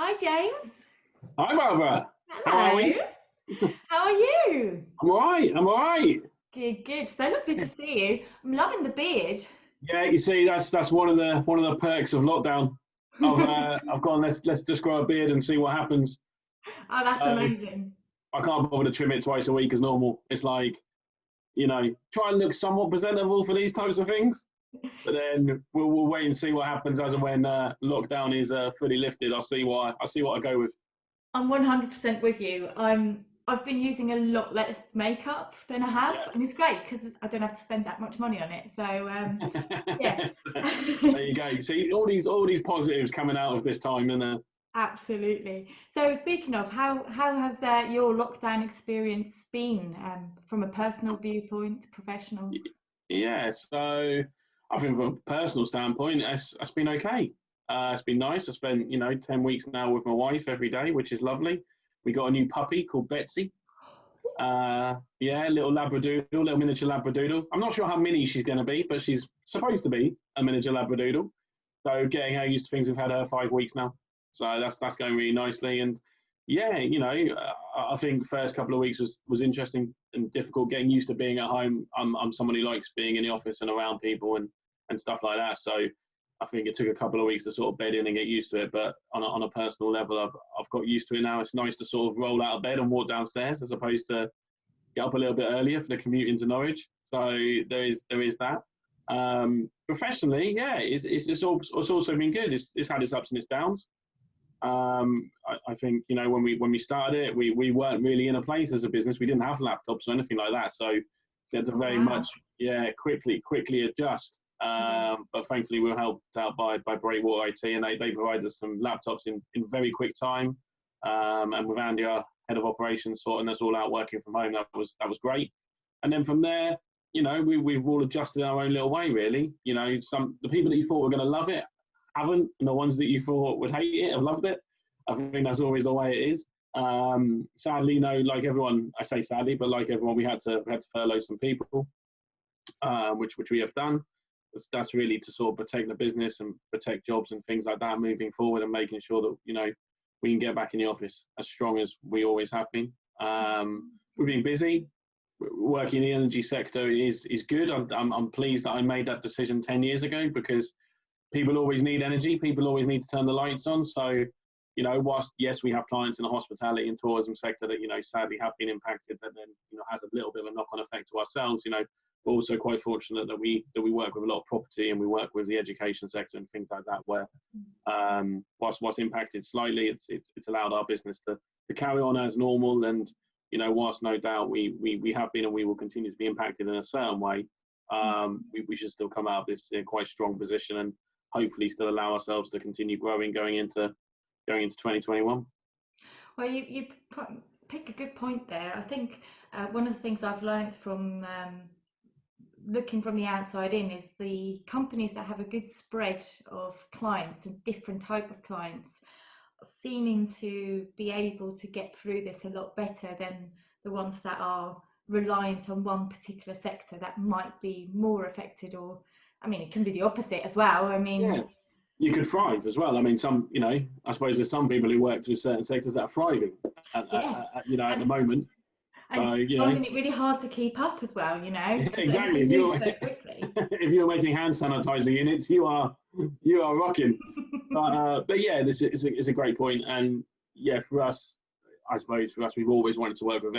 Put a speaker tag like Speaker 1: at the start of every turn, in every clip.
Speaker 1: Hi, James.
Speaker 2: Hi, Barbara. How are
Speaker 1: Hello.
Speaker 2: we?
Speaker 1: How are you?
Speaker 2: I'm all right. I'm all right.
Speaker 1: Good, good. So lovely to see you. I'm loving the beard.
Speaker 2: Yeah, you see, that's one of the perks of lockdown. I've gone. Let's just grow a beard and see what happens.
Speaker 1: Oh, that's
Speaker 2: So
Speaker 1: amazing.
Speaker 2: I can't bother to trim it twice a week as normal. It's like try and look somewhat presentable for these types of things. But then we'll wait and see what happens as and when lockdown is fully lifted. I'll see what I go with.
Speaker 1: I'm 100% with you. I've been using a lot less makeup than I have,
Speaker 2: Yeah.
Speaker 1: and it's great because I don't have to spend that much money on it. So, yeah.
Speaker 2: There you go. You see all these positives coming out of this time, and
Speaker 1: Absolutely. So, speaking of, how has your lockdown experience been from a personal viewpoint, professional?
Speaker 2: yeah. So I think from a personal standpoint, it's been okay. It's been nice. I spent 10 weeks now with my wife every day, which is lovely. We got a new puppy called Betsy. Yeah, little labradoodle, little miniature labradoodle. I'm not sure how mini she's going to be, but she's supposed to be a miniature labradoodle. So getting her used to things. We've had her 5 weeks now, so that's going really nicely. And yeah, I think first couple of weeks was interesting and difficult getting used to being at home. I'm someone who likes being in the office and around people and stuff like that. So I think it took a couple of weeks to sort of bed in and get used to it. But on a personal level, I've got used to it now. It's nice to sort of roll out of bed and walk downstairs as opposed to get up a little bit earlier for the commute into Norwich. So there is that. Professionally, yeah, it's also been good. It's had its ups and its downs. I think when we started it, we weren't really in a place as a business. We didn't have laptops or anything like that, so we had to
Speaker 1: Oh,
Speaker 2: very
Speaker 1: wow.
Speaker 2: much quickly adjust.
Speaker 1: Yeah.
Speaker 2: But thankfully, we were helped out by Breakwater IT, and they provided us some laptops in very quick time. And with Andy, our head of operations, sorting us all out working from home, that was great. And then from there, we've all adjusted our own little way, really. The people that you thought were going to love it haven't, and the ones that you thought would hate it have loved it. I think that's always the way it is. Sadly, like everyone, I say sadly, but like everyone, we had to furlough some people, which we have done. That's really to sort of protect the business and protect jobs and things like that moving forward, and making sure that we can get back in the office as strong as we always have been. We've been busy. Working in the energy sector is good. I'm pleased that I made that decision 10 years ago, because people always need energy. People always need to turn the lights on. So, whilst yes, we have clients in the hospitality and tourism sector that sadly have been impacted, that then has a little bit of a knock-on effect to ourselves. We're also quite fortunate that we work with a lot of property, and we work with the education sector and things like that, where whilst impacted slightly, it's allowed our business to carry on as normal. And whilst no doubt we have been and we will continue to be impacted in a certain way, we should still come out of this in quite strong position, and hopefully still allow ourselves to continue growing going into 2021.
Speaker 1: Well, you pick a good point there. I think one of the things I've learned from looking from the outside in is the companies that have a good spread of clients and different type of clients seeming to be able to get through this a lot better than the ones that are reliant on one particular sector that might be more affected. Or I mean, it can be the opposite as well. I
Speaker 2: Yeah,
Speaker 1: mean,
Speaker 2: you could thrive as well. I mean, I suppose there's some people who work through certain sectors that are thriving
Speaker 1: yes,
Speaker 2: at the
Speaker 1: and
Speaker 2: moment.
Speaker 1: and
Speaker 2: So,
Speaker 1: finding it really hard to keep up as well, because
Speaker 2: exactly.
Speaker 1: everything moves so quickly.
Speaker 2: If you're making hand sanitizer units, you are rocking. But yeah, this is a great point. And yeah, for us, I suppose for us, we've always wanted to work with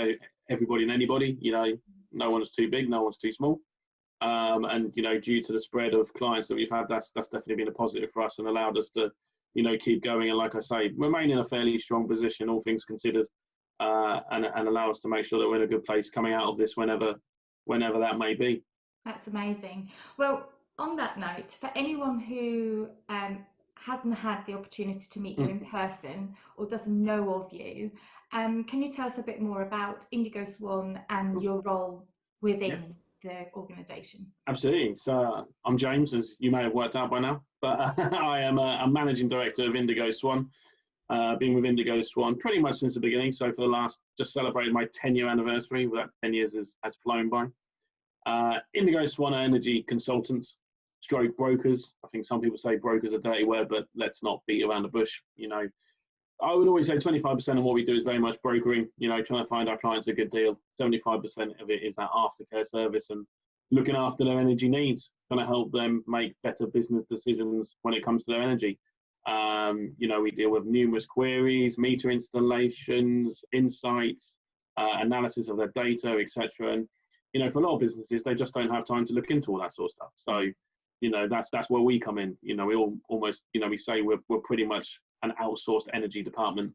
Speaker 2: everybody and anybody. No one's too big, no one's too small. And due to the spread of clients that we've had, that's definitely been a positive for us and allowed us to keep going. And like I say, remain in a fairly strong position, all things considered, and allow us to make sure that we're in a good place coming out of this whenever that may be.
Speaker 1: That's amazing. Well, on that note, for anyone who hasn't had the opportunity to meet you in person or doesn't know of you, can you tell us a bit more about Indigo Swan and your role
Speaker 2: Yeah,
Speaker 1: within the organisation?
Speaker 2: absolutely. So I'm James, as you may have worked out by now, but I am a managing director of Indigo Swan. Been with Indigo Swan pretty much since the beginning. So for the last, just celebrated my 10-year anniversary. Well, that 10 years has flown by. Indigo Swan are energy consultants, stroke brokers. I think some people say brokers are a dirty word, but let's not beat around the bush. I would always say 25% of what we do is very much brokering, trying to find our clients a good deal. 75% of it is that aftercare service and looking after their energy needs, trying to help them make better business decisions when it comes to their energy. We deal with numerous queries, meter installations, insights, analysis of their data, etc. And, for a lot of businesses, they just don't have time to look into all that sort of stuff. So, that's where we come in. We all almost, we say we're pretty much an outsourced energy department,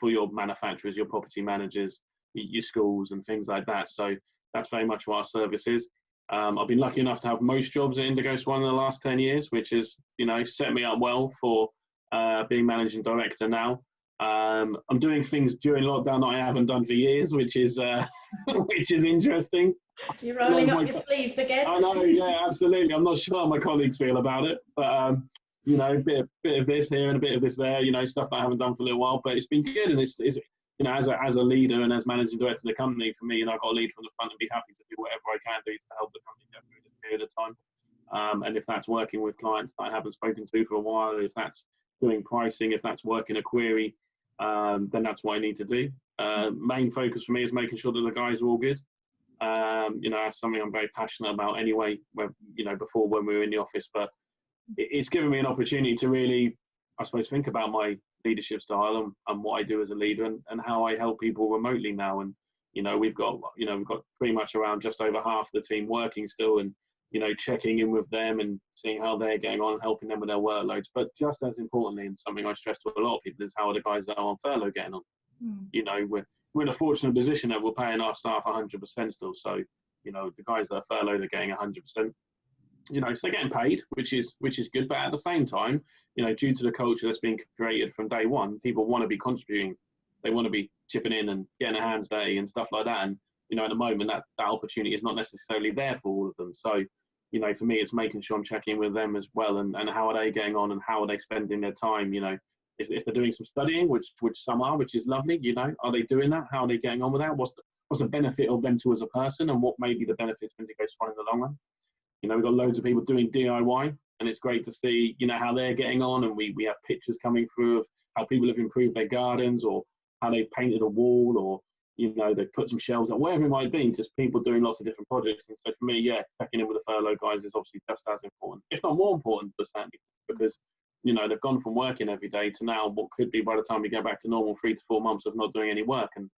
Speaker 2: for your manufacturers, your property managers, your schools and things like that. So that's very much what our service is. I've been lucky enough to have most jobs at Indigo Swan in the last 10 years, which is, set me up well for being managing director now. I'm doing things during lockdown that I haven't done for years, which is which is interesting.
Speaker 1: You're rolling up your sleeves again.
Speaker 2: I know, yeah, absolutely. I'm not sure how my colleagues feel about it, but a bit of this here and a bit of this there, stuff that I haven't done for a little while, but it's been good. And it's as a leader and as managing director of the company, for me, I've got to lead from the front and be happy to do whatever I can do to help the company get through this period of time. And if that's working with clients that I haven't spoken to for a while, if that's doing pricing, if that's working a query, then that's what I need to do. Main focus for me is making sure that the guys are all good. That's something I'm very passionate about anyway, before when we were in the office, but it's given me an opportunity to really, I suppose, think about my leadership style and what I do as a leader and how I help people remotely now. And, we've got pretty much around just over half the team working still and, checking in with them and seeing how they're getting on, helping them with their workloads. But just as importantly, and something I stress to a lot of people, is how are the guys that are on furlough getting on? We're in a fortunate position that we're paying our staff 100% still. So, the guys that are furloughed are getting 100%. So they're getting paid, which is good. But at the same time, due to the culture that's been created from day one, people want to be contributing. They want to be chipping in and getting their hands dirty and stuff like that. And, at the moment, that opportunity is not necessarily there for all of them. So, for me, it's making sure I'm checking with them as well and how are they getting on and how are they spending their time, if they're doing some studying, which some are, which is lovely, are they doing that? How are they getting on with that? What's the benefit of them to as a person, and what may be the benefits when they go Swan in the long run? We've got loads of people doing DIY, and it's great to see, how they're getting on, and we have pictures coming through of how people have improved their gardens or how they've painted a wall or, they've put some shelves up, whatever it might be, just people doing lots of different projects. And so for me, yeah, checking in with the furlough guys is obviously just as important, if not more important, certainly, because they've gone from working every day to now what could be, by the time we get back to normal, 3 to 4 months of not doing any work. And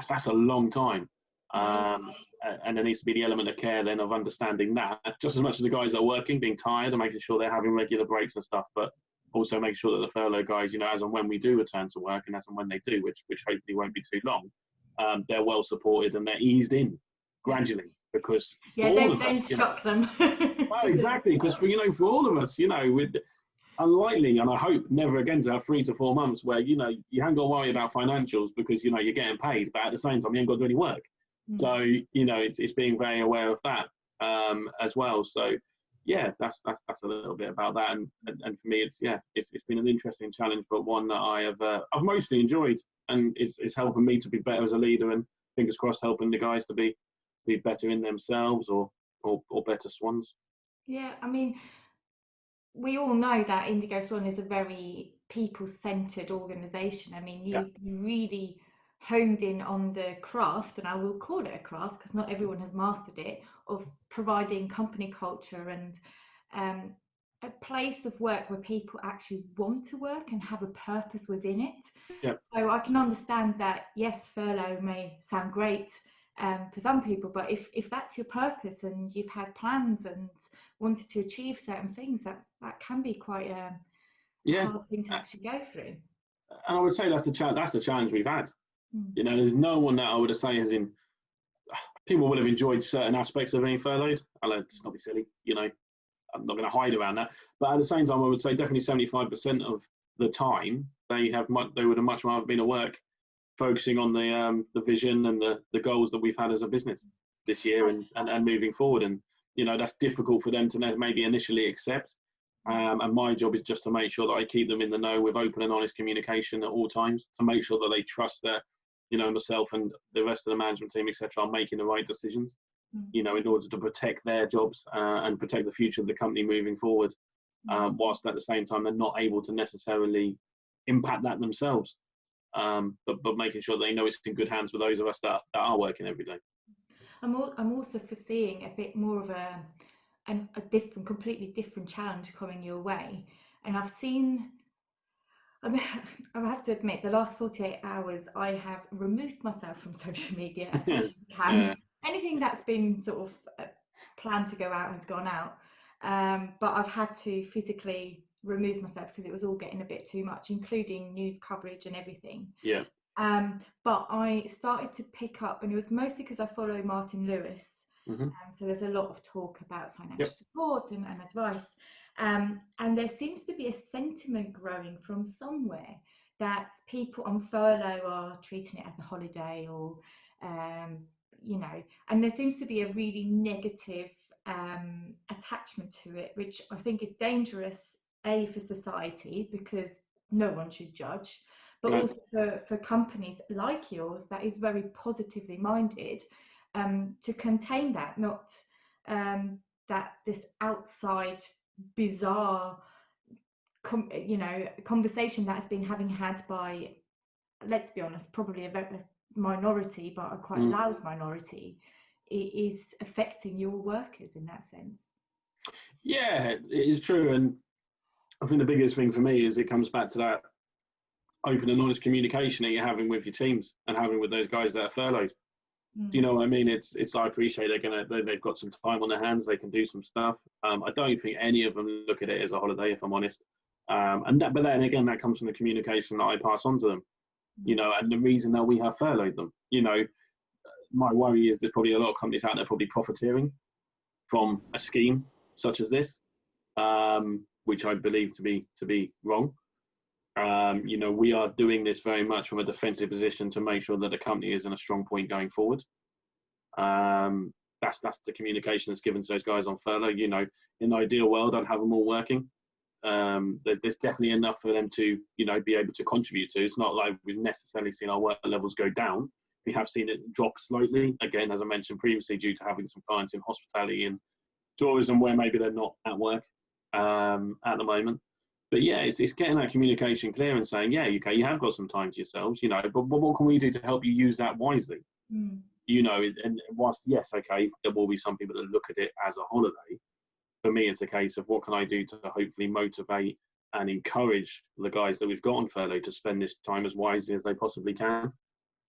Speaker 2: that's a long time. And there needs to be the element of care then of understanding that, just as much as the guys that are working, being tired and making sure they're having regular breaks and stuff, but also make sure that the furlough guys, as and when we do return to work and as and when they do, which hopefully won't be too long, they're well supported and they're eased in gradually, because
Speaker 1: don't shock them.
Speaker 2: Well, exactly, because for all of us, with unlikely, and I hope never again to have 3 to 4 months where you haven't got to worry about financials because you're getting paid, but at the same time you ain't got to do any work. So it's being very aware of that as well. So yeah, that's a little bit about that, and for me it's been an interesting challenge, but one that I've mostly enjoyed, and it's helping me to be better as a leader, and fingers crossed helping the guys to be better in themselves or better Swans.
Speaker 1: Yeah, I mean, we all know that Indigo Swan is a very people-centered organisation. I mean, you really honed in on the craft, and I will call it a craft because not everyone has mastered it, of providing company culture and a place of work where people actually want to work and have a purpose within it.
Speaker 2: Yep.
Speaker 1: So I can understand that, yes, furlough may sound great for some people, but if that's your purpose and you've had plans and wanted to achieve certain things, that can be quite a hard thing to actually go through.
Speaker 2: And I would say that's the challenge we've had. There's no one that I would say as in people would have enjoyed certain aspects of being furloughed. Let's not be silly, I'm not going to hide around that. But at the same time, I would say definitely 75% of the time they would have much rather been at work, focusing on the vision and the goals that we've had as a business this year and moving forward. And that's difficult for them to maybe initially accept. And my job is just to make sure that I keep them in the know with open and honest communication at all times, to make sure that they trust that myself and the rest of the management team, etc., are making the right decisions, in order to protect their jobs and protect the future of the company moving forward, whilst at the same time they're not able to necessarily impact that themselves. But making sure they know it's in good hands with those of us that are working every day.
Speaker 1: I'm also foreseeing a bit more of a different, completely different challenge coming your way. And I've seen, I mean, I have to admit, the last 48 hours, I have removed myself from social media as much as I can.
Speaker 2: Yeah.
Speaker 1: Anything that's been sort of planned to go out has gone out. But I've had to physically remove myself because it was all getting a bit too much, including news coverage and everything.
Speaker 2: Yeah.
Speaker 1: But I started to pick up, and it was mostly because I follow Martin Lewis. So there's a lot of talk about financial support and advice. And there seems to be a sentiment growing from somewhere that people on furlough are treating it as a holiday, or, you know, and there seems to be a really negative attachment to it, which I think is dangerous, A, for society, because no one should judge, but also for companies like yours that is very positively minded, to contain that, not that this outside bizarre conversation that's been had by, let's be honest, probably a minority, but a quite loud minority, is affecting your workers in that sense.
Speaker 2: Yeah, it is true. And I think the biggest thing for me is it comes back to that open and honest communication that you're having with your teams and having with those guys that are furloughed. Do you know what I mean? It's I appreciate they've got some time on their hands, they can do some stuff. I don't think any of them look at it as a holiday, if I'm honest. But then again, that comes from the communication that I pass on to them, you know, and the reason that we have furloughed them. You know, my worry is there's probably a lot of companies out there probably profiteering from a scheme such as this, which I believe to be wrong. You know, we are doing this very much from a defensive position to make sure that the company is in a strong point going forward. That's the communication that's given to those guys on furlough. You know, in the ideal world, I'd have them all working. There's definitely enough for them to, you know, be able to contribute to. It's not like we've necessarily seen our work levels go down. We have seen it drop slightly, again, as I mentioned previously, due to having some clients in hospitality and tourism where maybe they're not at work at the moment. But yeah, it's getting that communication clear and saying, yeah, okay, you have got some time to yourselves, you know, but what can we do to help you use that wisely? You know, and whilst, yes, okay, there will be some people that look at it as a holiday. For me, it's a case of what can I do to hopefully motivate and encourage the guys that we've got on furlough to spend this time as wisely as they possibly can.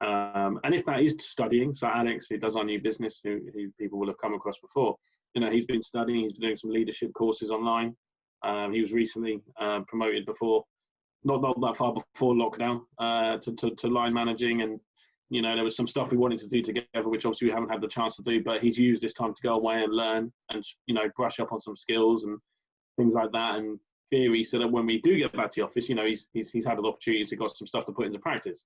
Speaker 2: And if that is studying, so Alex, who does our new business, who people will have come across before, you know, he's been studying, he's been doing some leadership courses online. He was recently promoted before, not that far before lockdown, to line managing, and you know there was some stuff we wanted to do together, which obviously we haven't had the chance to do. But he's used this time to go away and learn, and you know brush up on some skills and things like that, and theory, so that when we do get back to the office, you know he's had an opportunity to got some stuff to put into practice.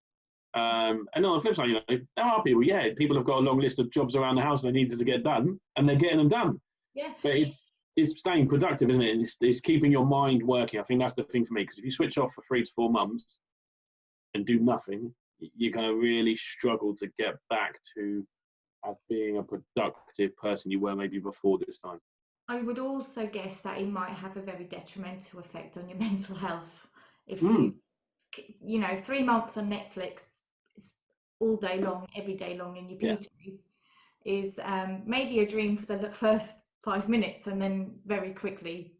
Speaker 2: And on the flip side, you know there are people have got a long list of jobs around the house they needed to get done, and they're getting them done.
Speaker 1: Yeah,
Speaker 2: but it's staying productive, isn't it? It's keeping your mind working. I think that's the thing for me, because if you switch off for 3 to 4 months and do nothing, you're going to really struggle to get back to being a productive person you were maybe before this time. I
Speaker 1: would also guess that it might have a very detrimental effect on your mental health if you know 3 months on Netflix all day long, every day long in your PJs is maybe a dream for the first 5 minutes, and then very quickly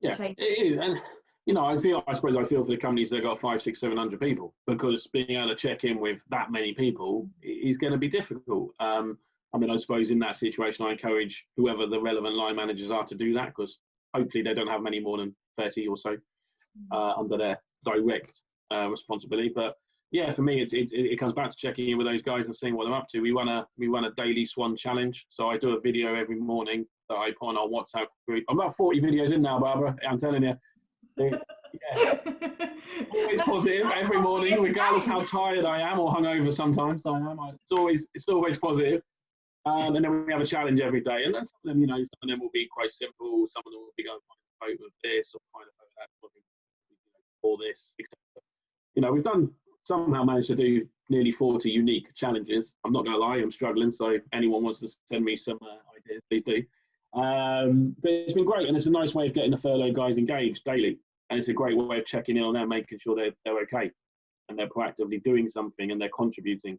Speaker 1: change.
Speaker 2: It is. And you know, I suppose I feel for the companies that got 500, 600, 700 people, because being able to check in with that many people is going to be difficult. I mean, I suppose in that situation, I encourage whoever the relevant line managers are to do that, because hopefully they don't have many more than 30 or so under their direct responsibility. But yeah, for me, it comes back to checking in with those guys and seeing what they're up to. We run a daily Swan challenge, so I do a video every morning that I put on our WhatsApp group. I'm about 40 videos in now, Barbara. I'm telling you. Always positive every morning, regardless how tired I am or hungover. Sometimes I am. It's always positive. And then we have a challenge every day, and then some of them, you know, some of them will be quite simple. Some of them will be going find a photo of this or find a photo of that, or this, etc. You know, we've somehow managed to do nearly 40 unique challenges. I'm not going to lie, I'm struggling. So if anyone wants to send me some ideas, please do. But it's been great, and it's a nice way of getting the furlough guys engaged daily. And it's a great way of checking in on them, making sure they're okay and they're proactively doing something and they're contributing.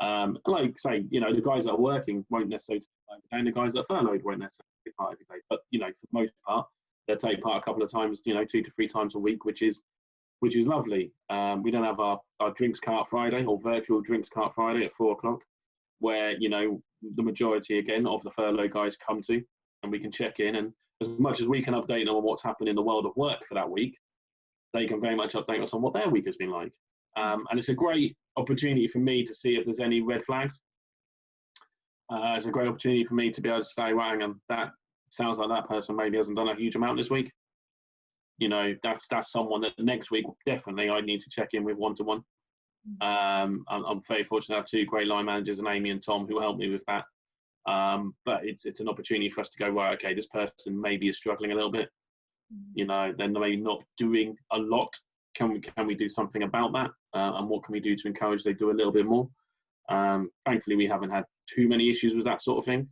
Speaker 2: Like say, the guys that are working won't necessarily take part every day, and the guys that are furloughed won't necessarily take part every day. But for the most part, they'll take part a couple of times, 2 to 3 times a week, which is lovely. We don't have our drinks cart Friday or virtual drinks cart Friday at 4 o'clock, where the majority again of the furlough guys come to, and we can check in. And as much as we can update them on what's happened in the world of work for that week, they can very much update us on what their week has been like. And it's a great opportunity for me to see if there's any red flags. It's a great opportunity for me to be able to say, well, hang on, that sounds like that person maybe hasn't done a huge amount this week. That's someone that next week definitely I need to check in with one-to-one. I'm very fortunate to have 2 great line managers, and Amy and Tom, who help me with that. But it's an opportunity for us to go, right, okay, this person maybe is struggling a little bit. They're maybe not doing a lot. Can we do something about that? And what can we do to encourage they do a little bit more? Thankfully, we haven't had too many issues with that sort of thing.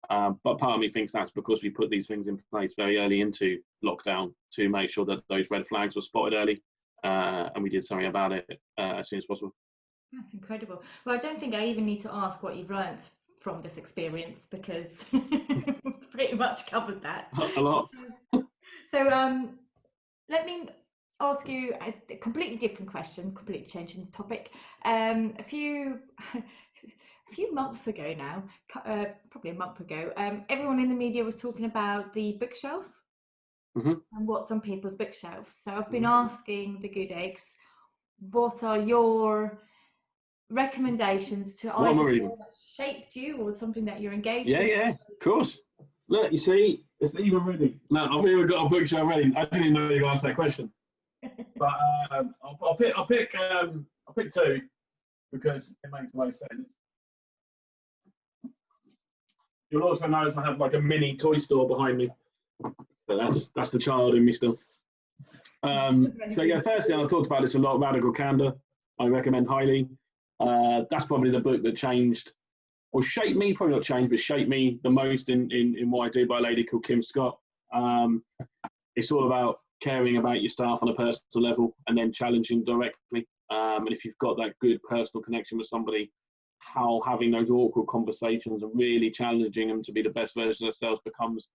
Speaker 2: But part of me thinks that's because we put these things in place very early into lockdown to make sure that those red flags were spotted early, and we did something about it as soon as possible.
Speaker 1: That's incredible. Well, I don't think I even need to ask what you've learned from this experience, because pretty much covered that.
Speaker 2: A lot.
Speaker 1: So let me ask you a completely different question, completely changing the topic. A few months ago now, probably a month ago, everyone in the media was talking about the bookshelf and what's on people's bookshelves. So I've been asking the good eggs, what are your recommendations to either that shaped you or something that you're engaged with?
Speaker 2: Yeah, of course. Look, you see, it's even ready. Look, I've even got a bookshelf ready. I didn't even know you asked that question. But I'll pick 2 because it makes most sense. You'll also notice I have like a mini toy store behind me. But that's the child in me still. So yeah, firstly, and I talked about this a lot, Radical Candor. I recommend highly. That's probably the book that changed, or shaped me, probably not changed, but shaped me the most in what I do, by a lady called Kim Scott. It's all about caring about your staff on a personal level and then challenging directly. And if you've got that good personal connection with somebody, how having those awkward conversations and really challenging them to be the best version of themselves becomes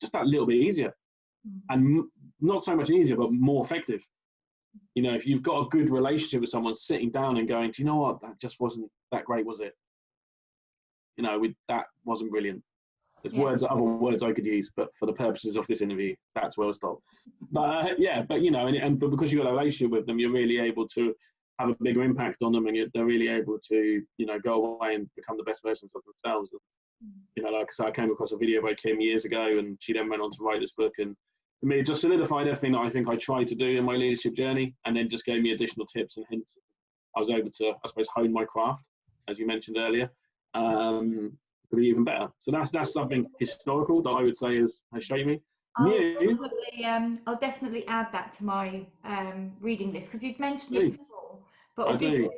Speaker 2: just that little bit easier. And not so much easier, but more effective. If you've got a good relationship with someone, sitting down and going, do you know what, that just wasn't that great, was it? That wasn't brilliant. There's other words I could use, but for the purposes of this interview, that's where we'll stop. But but because you've got a relationship with them, you're really able to have a bigger impact on them, and they're really able to, go away and become the best versions of themselves. Like I said, I came across a video by Kim years ago, and she then went on to write this book, and for me, it just solidified everything that I think I tried to do in my leadership journey, and then just gave me additional tips and hints. I was able to, I suppose, hone my craft, as you mentioned earlier, to be even better. So that's something historical that I would say has shaped me.
Speaker 1: I'll definitely add that to my reading list, because you'd mentioned it before. But obviously,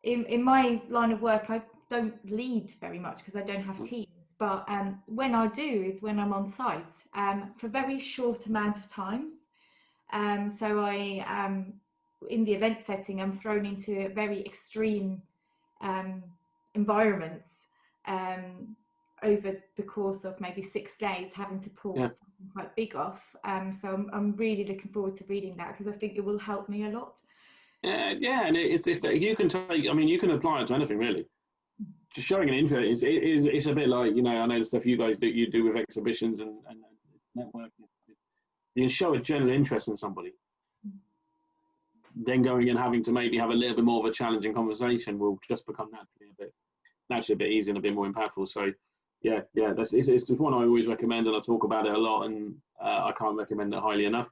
Speaker 1: in my line of work, I don't lead very much because I don't have teams. But when I do is when I'm on site for very short amount of times. So I in the event setting, I'm thrown into very extreme environments over the course of maybe 6 days, having to pull something quite big off. So I'm really looking forward to reading that, because I think it will help me a lot. And
Speaker 2: it's you can take. I mean, you can apply it to anything really. Just showing an interest is a bit like, I know the stuff you guys do with exhibitions and networking. You can show a general interest in somebody. Then going and having to maybe have a little bit more of a challenging conversation will just become naturally a bit easier and a bit more impactful. So it's one I always recommend, and I talk about it a lot, and I can't recommend it highly enough.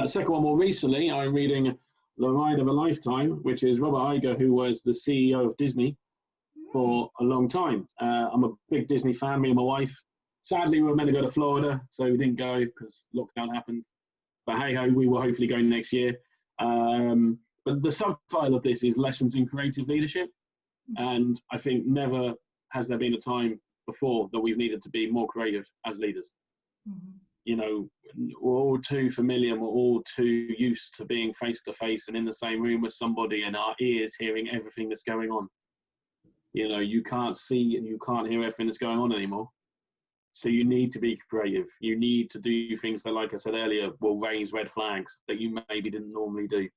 Speaker 2: Second one, more recently, I'm reading The Ride of a Lifetime, which is Robert Iger, who was the CEO of Disney for a long time. I'm a big Disney fan, me and my wife. Sadly, we were meant to go to Florida, so we didn't go because lockdown happened. But hey ho, we will hopefully go next year. But the subtitle of this is Lessons in Creative Leadership. And I think never has there been a time before that we've needed to be more creative as leaders. you know, we're all too familiar, we're all too used to being face to face and in the same room with somebody and our ears hearing everything that's going on. You know, you can't see and you can't hear everything that's going on anymore. So you need to be creative. You need to do things that, like I said earlier, will raise red flags that you maybe didn't normally do.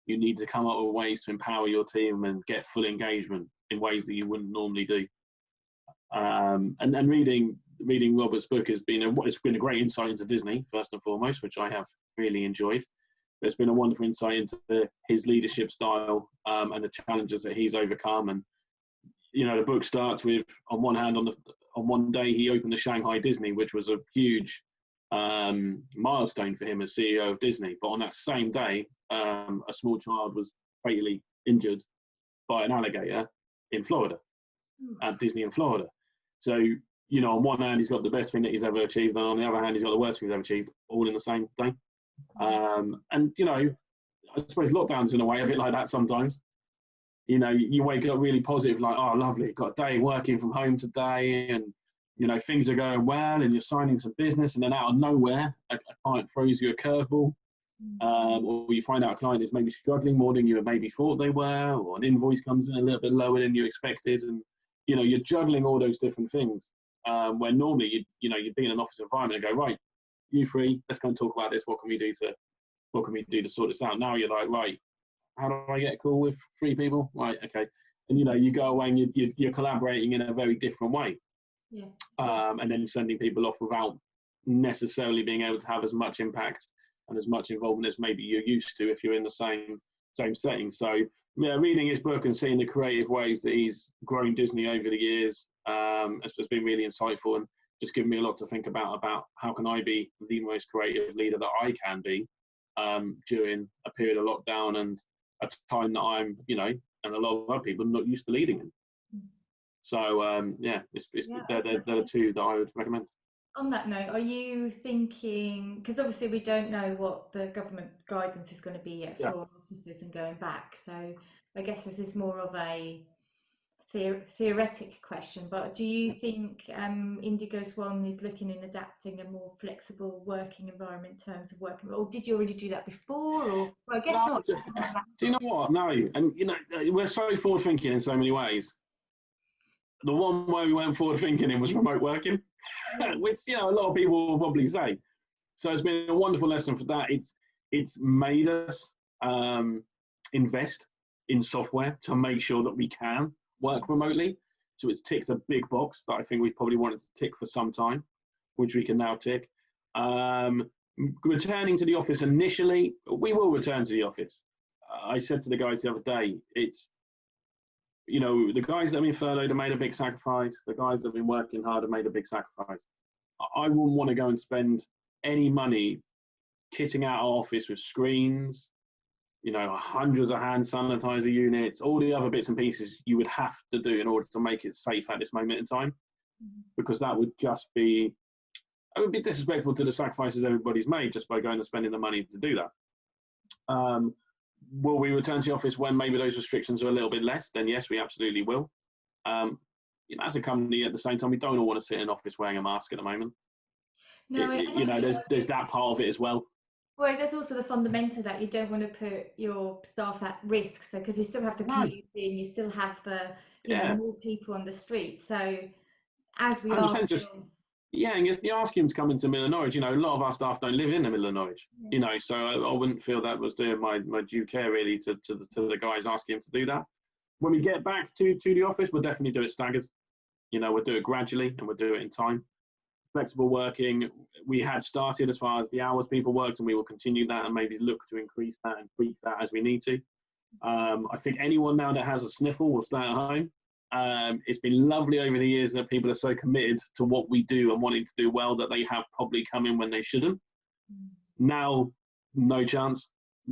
Speaker 2: You need to come up with ways to empower your team and get full engagement in ways that you wouldn't normally do. And reading Robert's book it's been a great insight into Disney, first and foremost, which I have really enjoyed. There's been a wonderful insight into his leadership style and the challenges that he's overcome. And you know, the book starts with, on one hand, on one day he opened the Shanghai Disney, which was a huge milestone for him as CEO of Disney. But on that same day, a small child was fatally injured by an alligator in Florida, at Disney in Florida. So, you know, on one hand, he's got the best thing that he's ever achieved, and on the other hand, he's got the worst thing he's ever achieved, all in the same day. And, you know, I suppose lockdown's in a way a bit like that sometimes. You know, you wake up really positive, like, oh, lovely, got a day working from home today, and, you know, things are going well, and you're signing some business, and then out of nowhere, a client throws you a curveball, or you find out a client is maybe struggling more than you maybe thought they were, or an invoice comes in a little bit lower than you expected, and, you know, you're juggling all those different things, where normally, you'd be in an office environment and go, right, you free, let's go and talk about this, what can we do to sort this out? Now you're like, right, how do I get a call with 3 people? Right, okay. And, you know, you go away and you're collaborating in a very different way.
Speaker 1: Yeah.
Speaker 2: And then sending people off without necessarily being able to have as much impact and as much involvement as maybe you're used to if you're in the same setting. So, yeah, reading his book and seeing the creative ways that he's grown Disney over the years has been really insightful and just given me a lot to think about how can I be the most creative leader that I can be during a period of lockdown and a time that I'm, you know, and a lot of other people not used to leading in. So yeah, they're the 2 that I would recommend.
Speaker 1: On that note, are you thinking, because obviously we don't know what the government guidance is going to be yet for offices and going back, so I guess this is more of a theoretic question, but do you think Indigo Swan is looking in adapting a more flexible working environment in terms of working, or did you already do that before? Or well, I guess
Speaker 2: no,
Speaker 1: not.
Speaker 2: Do you know what? No, and you know, we're so forward thinking in so many ways. The one way we went forward thinking in was remote working, which, you know, a lot of people will probably say. So it's been a wonderful lesson for that. It's made us invest in software to make sure that we can work remotely. So it's ticked a big box that I think we've probably wanted to tick for some time, which we can now tick. Returning to the office initially, we will return to the office. I said to the guys the other day, it's, you know, the guys that have been furloughed have made a big sacrifice. The guys that have been working hard have made a big sacrifice. I wouldn't want to go and spend any money kitting out our office with screens, you know, hundreds of hand sanitizer units, all the other bits and pieces you would have to do in order to make it safe at this moment in time, because that would just be, it would be disrespectful to the sacrifices everybody's made just by going and spending the money to do that. Will we return to the office when maybe those restrictions are a little bit less? Then yes, we absolutely will. You know, as a company, at the same time, we don't all want to sit in an office wearing a mask at the moment.
Speaker 1: No,
Speaker 2: you know, there's that part of it as well.
Speaker 1: Well, there's also the fundamental that you don't want to put your staff at risk. So, because you still have the community, you still have the, you know, more people on the street. So, as we are still...
Speaker 2: Yeah, and you're asking them to come into the middle of Norwich. You know, a lot of our staff don't live in the middle of Norwich. You know, so I wouldn't feel that was doing my due care really to the guys asking them to do that. When we get back to the office, we'll definitely do it staggered. You know, we'll do it gradually and we'll do it in time. Flexible working, we had started as far as the hours people worked, and we will continue that and maybe look to increase that and tweak that as we need to. I think anyone now that has a sniffle will stay at home. It's been lovely over the years that people are so committed to what we do and wanting to do well that they have probably come in when they shouldn't. Now, no chance.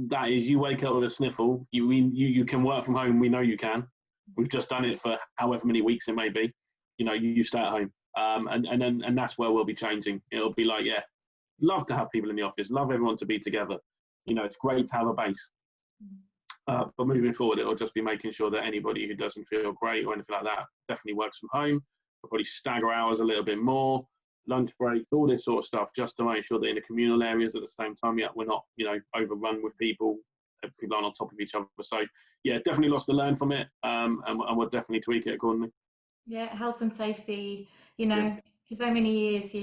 Speaker 2: That is, you wake up with a sniffle, you can work from home. We know you can. We've just done it for however many weeks it may be. You know, you stay at home. And that's where we'll be changing. It'll be like, yeah, love to have people in the office, love everyone to be together. You know, it's great to have a base. But moving forward, it'll just be making sure that anybody who doesn't feel great or anything like that definitely works from home. We'll probably stagger hours a little bit more. lunch breaks, all this sort of stuff, just to make sure that in the communal areas at the same time, we're not, overrun with people. People aren't on top of each other. So yeah, definitely lots to learn from it, and we'll definitely tweak it accordingly.
Speaker 1: Yeah, health and safety,
Speaker 2: Yeah,
Speaker 1: for so many years,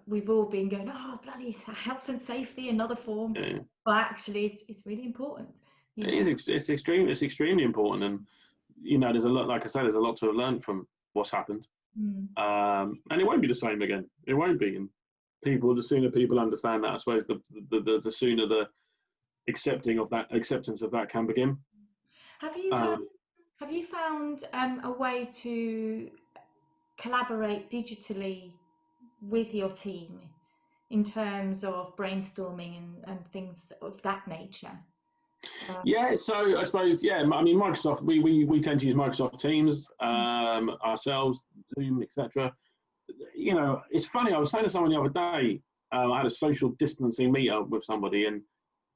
Speaker 1: we've all been going, oh, bloody health and safety, another form.
Speaker 2: yeah.
Speaker 1: But actually, it's really important.
Speaker 2: It's extremely important, and there's a lot. Like I said, there's a lot to have learned from what's happened, and it won't be the same again. It won't be, and the sooner people understand that, I suppose, the sooner the acceptance of that can begin.
Speaker 1: Have you found a way to collaborate digitally with your team in terms of brainstorming and things of that nature?
Speaker 2: Yeah, so I suppose, I mean, Microsoft, we tend to use Microsoft Teams ourselves, Zoom, etc. It's funny, I was saying to someone the other day, I had a social distancing meetup with somebody, and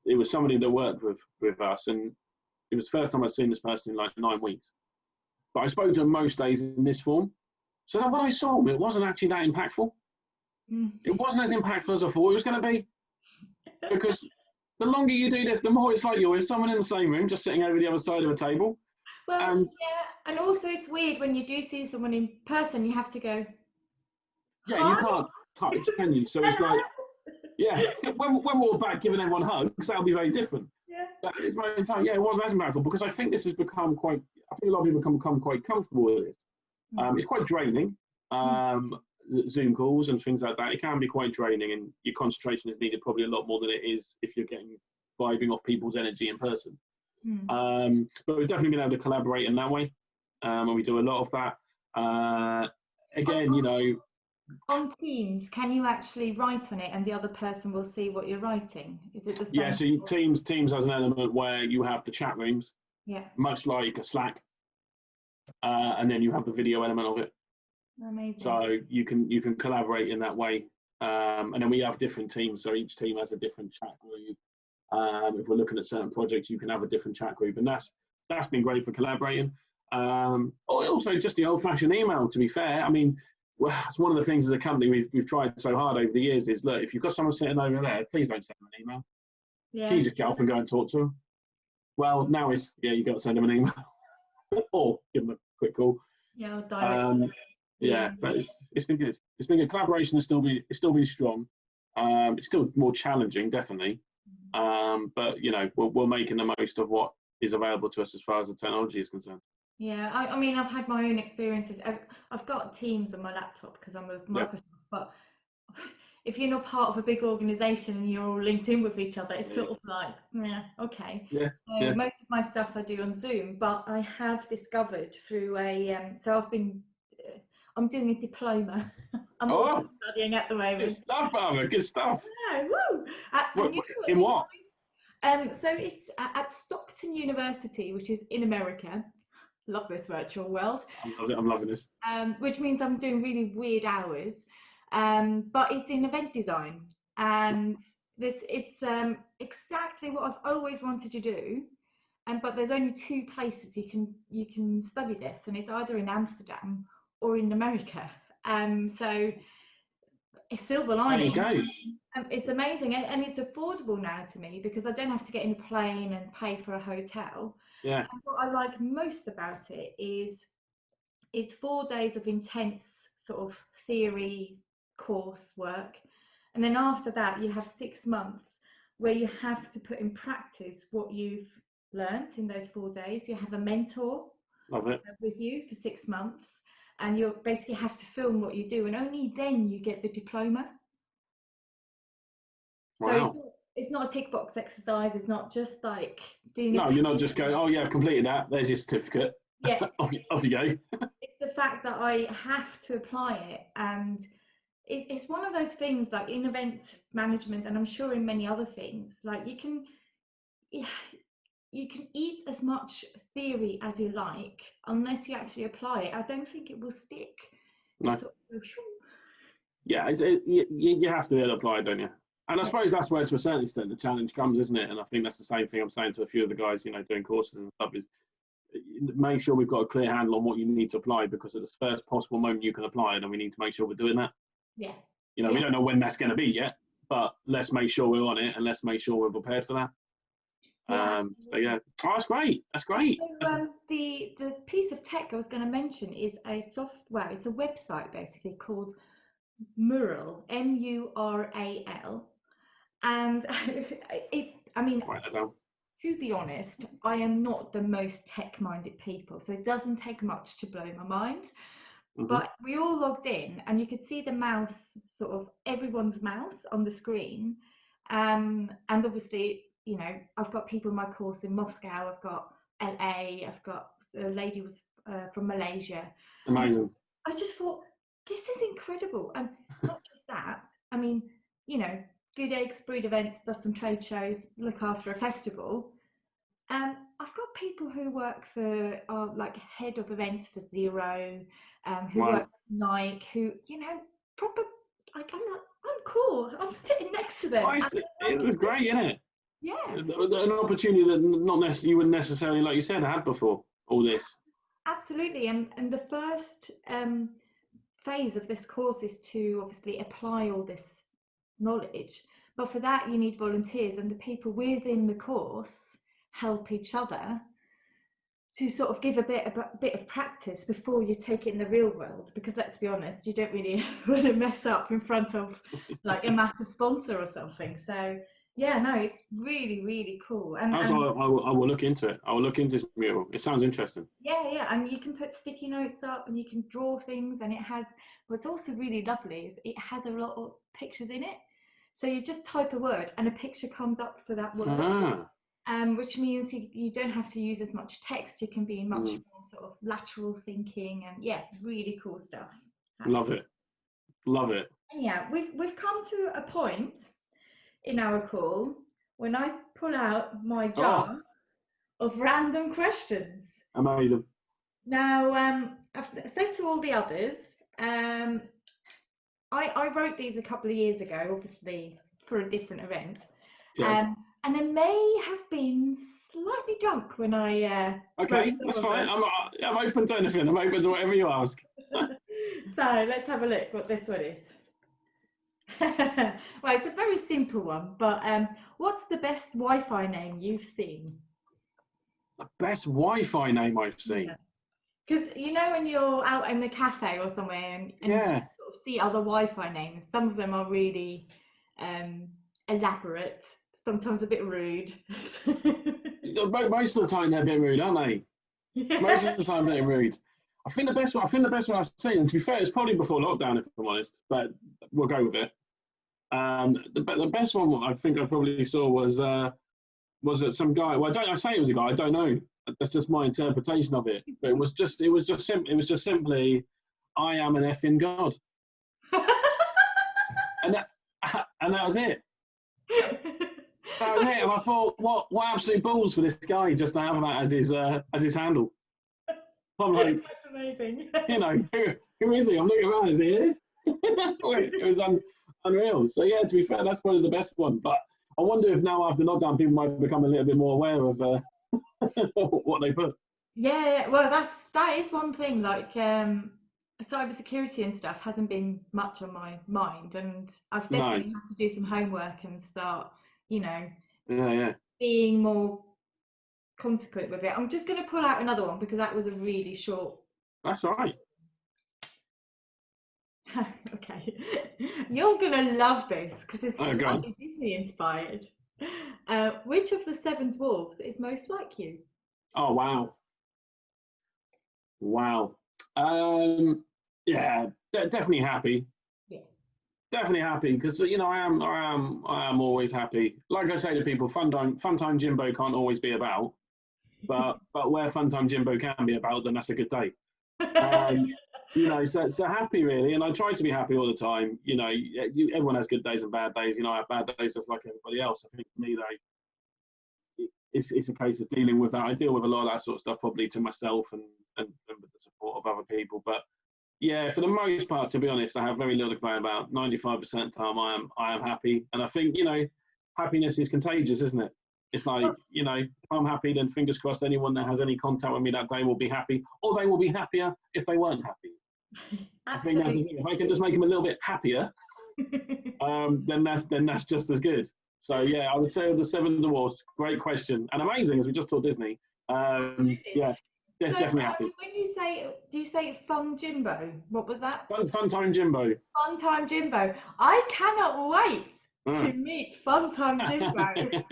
Speaker 2: it was somebody that worked with us, and it was the first time I'd seen this person in like 9 weeks. But I spoke to them most days in this form. So then when I saw them, it wasn't actually that impactful. It wasn't as impactful as I thought it was going to be. Because the longer you do this, the more it's like you're with someone in the same room, just sitting over the other side of a table.
Speaker 1: Well, and also it's weird when you do see someone in person, you have to go,
Speaker 2: yeah, you can't touch, can you? So it's like, when we're back giving everyone hugs, that'll be very different.
Speaker 1: Yeah.
Speaker 2: But at this moment in time, it wasn't as impactful, because I think this has become I think a lot of people become quite comfortable with this. It's quite draining, Zoom calls and things like that. It can be quite draining, and your concentration is needed probably a lot more than it is if you're vibing off people's energy in person. But we've definitely been able to collaborate in that way, and we do a lot of that. Again,
Speaker 1: on Teams, can you actually write on it and the other person will see what you're writing? Is it the same?
Speaker 2: Yeah, so Teams has an element where you have the chat rooms, much like a Slack, and then you have the video element of it.
Speaker 1: Amazing.
Speaker 2: So you can collaborate in that way, and then we have different teams. So each team has a different chat group. If we're looking at certain projects, you can have a different chat group, and that's been great for collaborating. Also, just the old-fashioned email. To be fair, I mean, it's one of the things as a company we've tried so hard over the years is, look, if you've got someone sitting over there, please don't send them an email.
Speaker 1: Yeah.
Speaker 2: Can you just get up and go and talk to them? Well, now it's you got to send them an email or give them a quick call.
Speaker 1: Yeah, direct.
Speaker 2: But it's been good. It's been good. Collaboration has still been strong. It's still more challenging, definitely. But we're making the most of what is available to us as far as the technology is concerned.
Speaker 1: Yeah, I mean, I've had my own experiences. I've got Teams on my laptop because I'm with Microsoft, but if you're not part of a big organization and you're all linked in with each other, it's sort of like, okay. So most of my stuff I do on Zoom, but I have discovered through I'm doing a diploma. I'm also studying at the moment.
Speaker 2: Good stuff, Barbara. Good stuff.
Speaker 1: Yeah, woo!
Speaker 2: In what?
Speaker 1: So it's at Stockton University, which is in America. Love this virtual world.
Speaker 2: I'm loving this.
Speaker 1: Which means I'm doing really weird hours, but it's in event design, and it's exactly what I've always wanted to do. But there's only 2 places you can study this, and it's either in Amsterdam or in America. So it's silver lining.
Speaker 2: There you
Speaker 1: go. It's amazing, and it's affordable now to me because I don't have to get in a plane and pay for a hotel.
Speaker 2: Yeah.
Speaker 1: And what I like most about it is it's 4 days of intense sort of theory coursework, and then after that you have 6 months where you have to put in practice what you've learnt in those 4 days. You have a mentor with you for 6 months, and you basically have to film what you do, and only then you get the diploma. So it's not a tick box exercise. It's not just like doing.
Speaker 2: No, you're not just going, oh yeah, I've completed that. There's your certificate.
Speaker 1: Yeah.
Speaker 2: off you go.
Speaker 1: It's the fact that I have to apply it, and it's one of those things like in event management, and I'm sure in many other things, like you can eat as much theory as you like, unless you actually apply it. I don't think it will stick.
Speaker 2: No. Yeah, you have to be able to apply it, don't you? And I suppose that's where, to a certain extent, the challenge comes, isn't it? And I think that's the same thing I'm saying to a few of the guys, doing courses and stuff, is make sure we've got a clear handle on what you need to apply, because at the first possible moment you can apply it, and we need to make sure we're doing that.
Speaker 1: Yeah.
Speaker 2: You know, we don't know when that's going to be yet, but let's make sure we're on it and let's make sure we're prepared for that.
Speaker 1: Yeah.
Speaker 2: So yeah, oh, that's great. That's great.
Speaker 1: So the piece of tech I was going to mention is it's a website basically called Mural, Mural, and I mean,
Speaker 2: Write that down.
Speaker 1: to be honest, I am not the most tech-minded people, so it doesn't take much to blow my mind. But we all logged in, and you could see the mouse, sort of everyone's mouse on the screen, and obviously, you know, I've got people in my course in Moscow, I've got LA, I've got a lady was from Malaysia.
Speaker 2: Amazing.
Speaker 1: I just thought, this is incredible. And not just that, I mean, you know, Good Eggs, Breed Events, does some trade shows, look after a festival. I've got people who work for, like head of events for Zero, who work for Nike, who, you know, proper, like, I'm cool. I'm sitting next to them.
Speaker 2: It was great, isn't it?
Speaker 1: Yeah.
Speaker 2: An opportunity that not necessarily you wouldn't necessarily, like you said, had before all this.
Speaker 1: Absolutely. And the first phase of this course is to obviously apply all this knowledge. But for that, you need volunteers, and the people within the course help each other to sort of give a bit of practice before you take it in the real world, because let's be honest, you don't really want to mess up in front of like a massive sponsor or something. So yeah, no, it's really, really cool. And
Speaker 2: I will look into it. I will look into this mural. It sounds interesting.
Speaker 1: Yeah, and you can put sticky notes up and you can draw things, and it has, what's also really lovely is it has a lot of pictures in it. So you just type a word and a picture comes up for that word. Which means you don't have to use as much text. You can be much more sort of lateral thinking, and yeah, really cool stuff.
Speaker 2: Love it.
Speaker 1: And yeah, we've come to a point in our call when I pull out my jar of random questions.
Speaker 2: Amazing.
Speaker 1: Now, I've said to all the others, I wrote these a couple of years ago, obviously for a different event. Yeah. And I may have been slightly drunk when I.
Speaker 2: Okay, that's fine. I'm open to anything. I'm open to whatever you ask.
Speaker 1: So let's have a look what this one is. Well, it's a very simple one, but what's the best Wi-Fi name you've seen?
Speaker 2: The best Wi-Fi name I've seen?
Speaker 1: Because you know when you're out in the cafe or somewhere and you sort of see other Wi-Fi names, some of them are really elaborate, sometimes a bit rude.
Speaker 2: Most of the time they're a bit rude, aren't they? Yeah. Most of the time they're rude. I think the best one I've seen, and to be fair, it's probably before lockdown, if I'm honest, but we'll go with it. The best one I think I probably saw was that some guy. Well, I say it was a guy. I don't know. That's just my interpretation of it. But it was just simply, I am an effing god, and that was it. That was it. And I thought, what absolute balls for this guy just to have that as his handle. I'm like,
Speaker 1: that's amazing.
Speaker 2: You know, who is he? I'm looking around. Is he here? It was unreal. So yeah, to be fair, that's probably the best one. But I wonder if now after lockdown, people might become a little bit more aware of what they put.
Speaker 1: Yeah, well, that is one thing. Like cybersecurity and stuff hasn't been much on my mind, and I've definitely had to do some homework and start, you know, being more consequent with it. I'm just going to pull out another one because that was a really short.
Speaker 2: That's all right.
Speaker 1: Okay, you're gonna love this because it's slightly Disney inspired. Which of the 7 dwarfs is most like you?
Speaker 2: Oh wow. Yeah, definitely happy. Yeah, definitely happy because you know I am always happy. Like I say to people, Funtime Jimbo can't always be about, but where Funtime Jimbo can be about, then that's a good day. You know, so happy really, and I try to be happy all the time. You know, everyone has good days and bad days. You know, I have bad days just like everybody else. I think for me, it's a case of dealing with that. I deal with a lot of that sort of stuff probably to myself and with the support of other people. But yeah, for the most part, to be honest, I have very little to complain about. 95% of the time, I am happy, and I think you know, happiness is contagious, isn't it? It's like, you know, if I'm happy, then fingers crossed anyone that has any contact with me that day will be happy, or they will be happier if they weren't happy. I think that's the thing. If I can just make them a little bit happier, then that's just as good. So yeah, I would say the Seven Dwarfs. Great question and amazing, as we just taught Disney. Yeah,
Speaker 1: So,
Speaker 2: definitely happy.
Speaker 1: when you say, do you say Fun Jimbo? What was that?
Speaker 2: Fun time Jimbo.
Speaker 1: Fun Time Jimbo. I cannot wait to
Speaker 2: Mm.
Speaker 1: meet Fun Time Jimbo.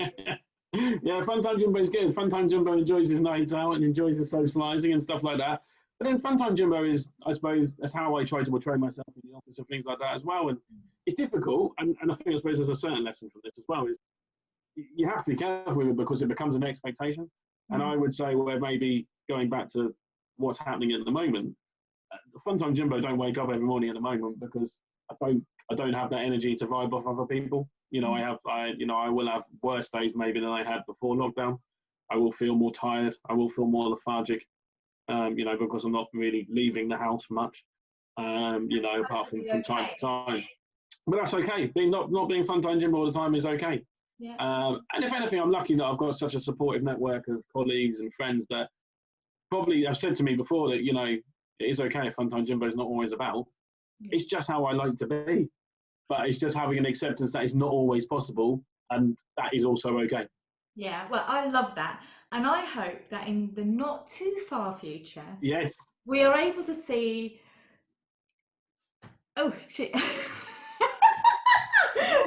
Speaker 2: Yeah, Funtime Jimbo is good. Funtime Jimbo enjoys his nights out and enjoys his socialising and stuff like that. But then Funtime Jimbo is, I suppose, that's how I try to portray myself in the office and things like that as well. And it's difficult, and I think I suppose there's a certain lesson from this as well. Is you have to be careful with it because it becomes an expectation. And I would say, where maybe going back to what's happening at the moment, Funtime Jimbo don't wake up every morning at the moment because I don't have that energy to vibe off other people. You know, I will have worse days maybe than I had before lockdown. I will feel more tired. I will feel more lethargic. You know, because I'm not really leaving the house much. You know, apart from time to time. But that's okay. Not being Funtime Jimbo all the time is okay.
Speaker 1: Yeah.
Speaker 2: And if anything, I'm lucky that I've got such a supportive network of colleagues and friends that probably have said to me before that, you know, it is okay if Funtime Jimbo is not always about. It's just how I like to be. But it's just having an acceptance that it's not always possible, and that is also okay.
Speaker 1: Yeah, well, I love that. And I hope that in the not too far future,
Speaker 2: Yes.
Speaker 1: we are able to see. Oh, shit.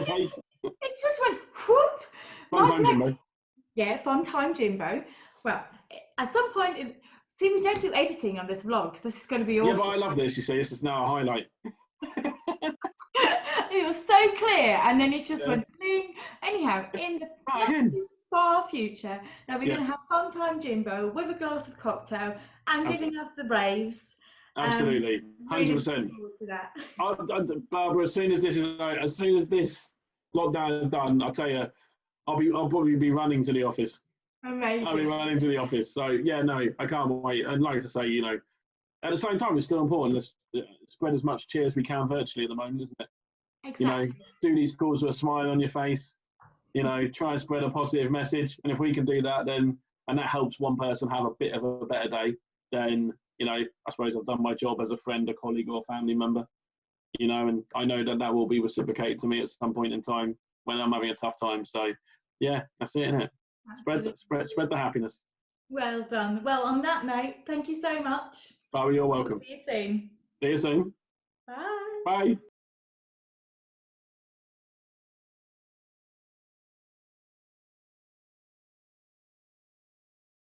Speaker 2: Okay.
Speaker 1: It just went whoop.
Speaker 2: Funtime Jimbo.
Speaker 1: Yeah, Fun Time Jimbo. Well, at some point, see, we don't do editing on this vlog. This is going to be awful.
Speaker 2: Yeah, but I love this. You see, this is now a highlight.
Speaker 1: It was so clear, and then it just went bling. Anyhow, in the far future, now we're going to have Fun Time Jimbo with a glass of cocktail and giving us the raves.
Speaker 2: Absolutely, 100%. Barbara, as soon as this lockdown is done, I'll tell you, I'll probably be running to the office.
Speaker 1: Amazing.
Speaker 2: I'll be running to the office. So yeah, no, I can't wait. And like I say, you know, at the same time, it's still important. Let's spread as much cheer as we can virtually at the moment, isn't it?
Speaker 1: Exactly.
Speaker 2: You know, do these calls with a smile on your face. You know, try and spread a positive message. And if we can do that, then, and that helps one person have a bit of a better day, then, you know, I suppose I've done my job as a friend, a colleague, or a family member. You know, and I know that will be reciprocated to me at some point in time when I'm having a tough time. So, yeah, that's it, isn't it? Spread the happiness.
Speaker 1: Well done. Well, on that note, thank you so much.
Speaker 2: Barbara, you're welcome.
Speaker 1: We'll see you soon.
Speaker 2: See you soon.
Speaker 1: Bye.
Speaker 2: Bye.